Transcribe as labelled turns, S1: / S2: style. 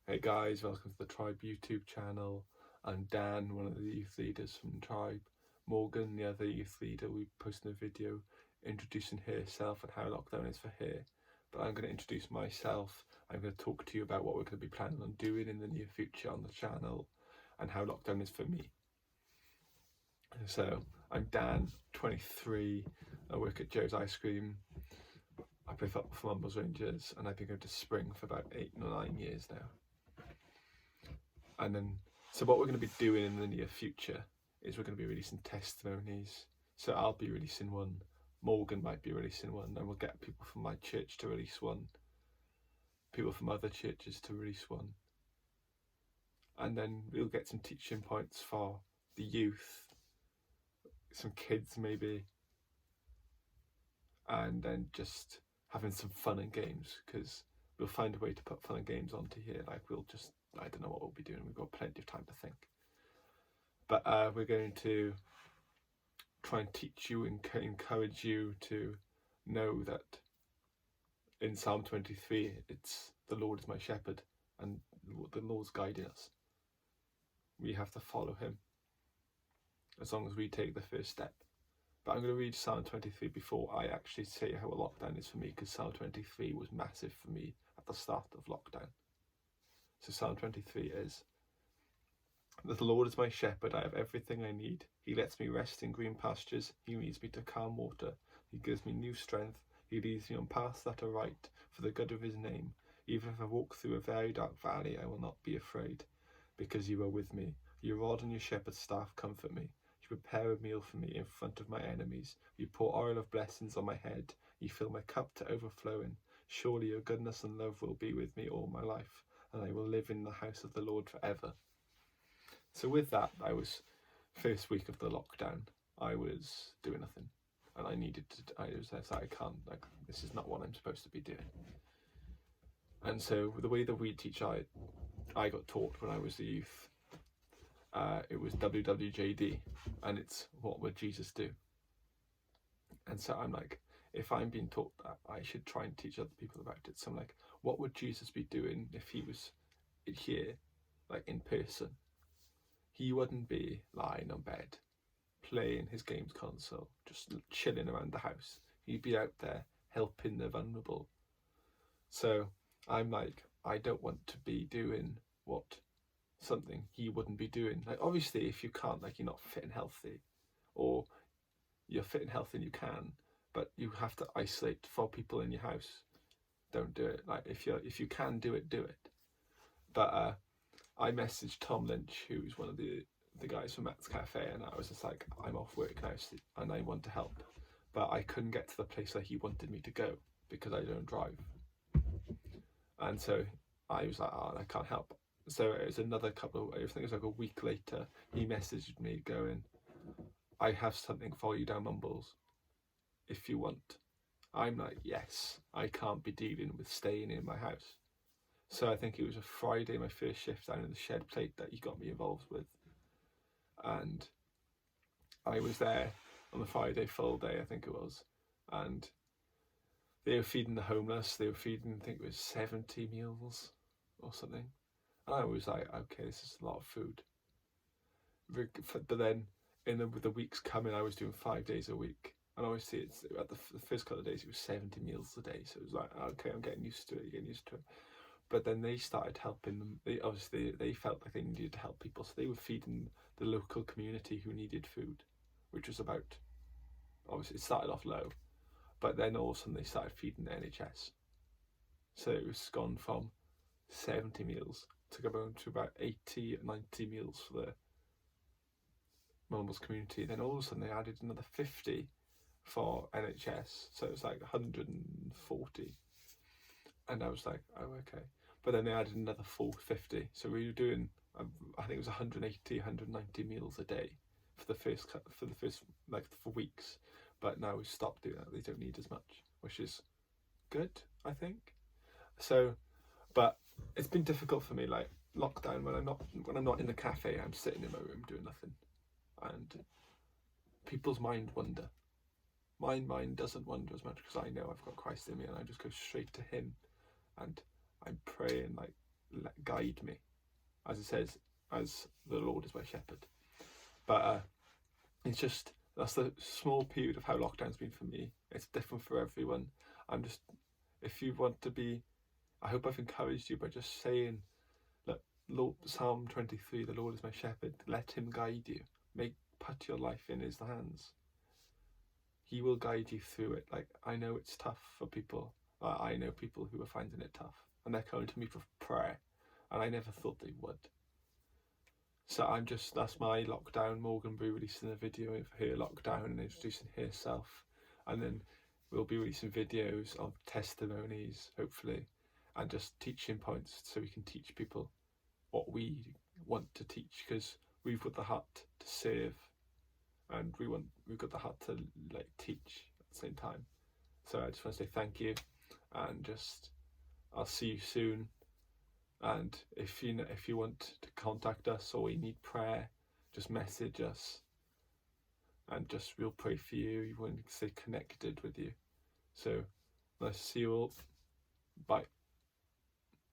S1: Hey guys, welcome to the Tribe YouTube channel. I'm Dan, one of the youth leaders from Tribe. Morgan, the other youth leader, we posted a video introducing herself and how lockdown is for her. But I'm going to introduce myself. I'm going to talk to you about what we're going to be planning on doing in the near future on the channel and how lockdown is for me. So, I'm Dan, 23. I work at Joe's Ice Cream. I play football for Mumbles Rangers, and I've been going to Spring for about 8 or 9 years now. And then, so what we're going to be doing in the near future is we're going to be releasing testimonies. So I'll be releasing one, Morgan might be releasing one, and we'll get people from my church to release one, people from other churches to release one. And then we'll get some teaching points for the youth, some kids maybe, and then just having some fun and games, because we'll find a way to put fun and games onto here. Like I don't know what we'll be doing. We've got plenty of time to think. But we're going to try and teach you and encourage you to know that in Psalm 23, it's the Lord is my shepherd and the Lord's guiding us. We have to follow him as long as we take the first step. But I'm going to read Psalm 23 before I actually say how a lockdown is for me, because Psalm 23 was massive for me at the start of lockdown. So Psalm 23 is, "The Lord is my shepherd, I have everything I need. He lets me rest in green pastures. He leads me to calm water. He gives me new strength. He leads me on paths that are right for the good of his name. Even if I walk through a very dark valley, I will not be afraid, because you are with me. Your rod and your shepherd's staff comfort me. You prepare a meal for me in front of my enemies. You pour oil of blessings on my head. You fill my cup to overflowing. Surely your goodness and love will be with me all my life, and I will live in the house of the Lord forever." So with that, I was, first week of the lockdown, I was doing nothing. And I needed to, I was like, I can't, like, this is not what I'm supposed to be doing. And so the way that we teach, I got taught when I was a youth, it was WWJD, and it's what would Jesus do? And so I'm like, if I'm being taught that, I should try and teach other people about it. So I'm like, what would Jesus be doing if he was here, like in person? He wouldn't be lying on bed, playing his games console, just chilling around the house. He'd be out there helping the vulnerable. So I'm like, I don't want to be doing something he wouldn't be doing. Like, obviously, if you can't, like, you're not fit and healthy, or you're fit and healthy and you can, but you have to isolate 4 people in your house. Don't do it. Like, if you can do it, do it. But I messaged Tom Lynch, who's one of the guys from Matt's Cafe, and I was just like, I'm off work now and I want to help. But I couldn't get to the place where he wanted me to go because I don't drive. And so I was like, oh, I can't help. So it was another couple of, I think it was like a week later, he messaged me going, I have something for you down Mumbles, if you want. I'm like, yes, I can't be dealing with staying in my house. So I think it was a Friday, my first shift down in the shed plate, that he got me involved with. And I was there on the Friday, full day, I think it was. And they were feeding the homeless. They were feeding, I think it was 70 meals or something. And I was like, okay, this is a lot of food. But then in the weeks coming, I was doing 5 days a week. And obviously, it's at the first couple of days, it was 70 meals a day. So it was like, okay, I'm getting used to it, But then they started helping them. They felt like they needed to help people. So they were feeding the local community who needed food, which was about, obviously it started off low, but then all of a sudden they started feeding the NHS. So it was gone from 70 meals to go to about 80, 90 meals for the Mumbles community. Then all of a sudden they added another 50 for NHS. So it was like 140. And I was like, oh, okay. But then they added another full 50. So we were doing, I think it was 180, 190 meals a day for the first like for weeks. But now we've stopped doing that. They don't need as much, which is good, I think. So, but it's been difficult for me, like lockdown, when I'm not in the cafe, I'm sitting in my room doing nothing. And people's mind wander. My mind doesn't wander as much because I know I've got Christ in me, and I just go straight to him. And I'm praying like guide me, as it says, as the Lord is my shepherd. But it's just, that's the small period of how lockdown's been for me. It's different for everyone. If you want to be, I hope I've encouraged you by just saying that Psalm 23, the Lord is my shepherd, let him guide you. Put your life in his hands. He will guide you through it. Like, I know it's tough for people. I know people who are finding it tough, and they're coming to me for prayer, and I never thought they would. So that's my lockdown. Morgan will be releasing a video of her lockdown and introducing herself, and then we'll be releasing videos of testimonies, hopefully, and just teaching points so we can teach people what we want to teach, because we've got the heart to serve, and we've got the heart to like teach at the same time. So I just want to say thank you, and I'll see you soon. And if you want to contact us or you need prayer, just message us, and we'll pray for you. You want to stay connected with you. So nice to see you all. Bye.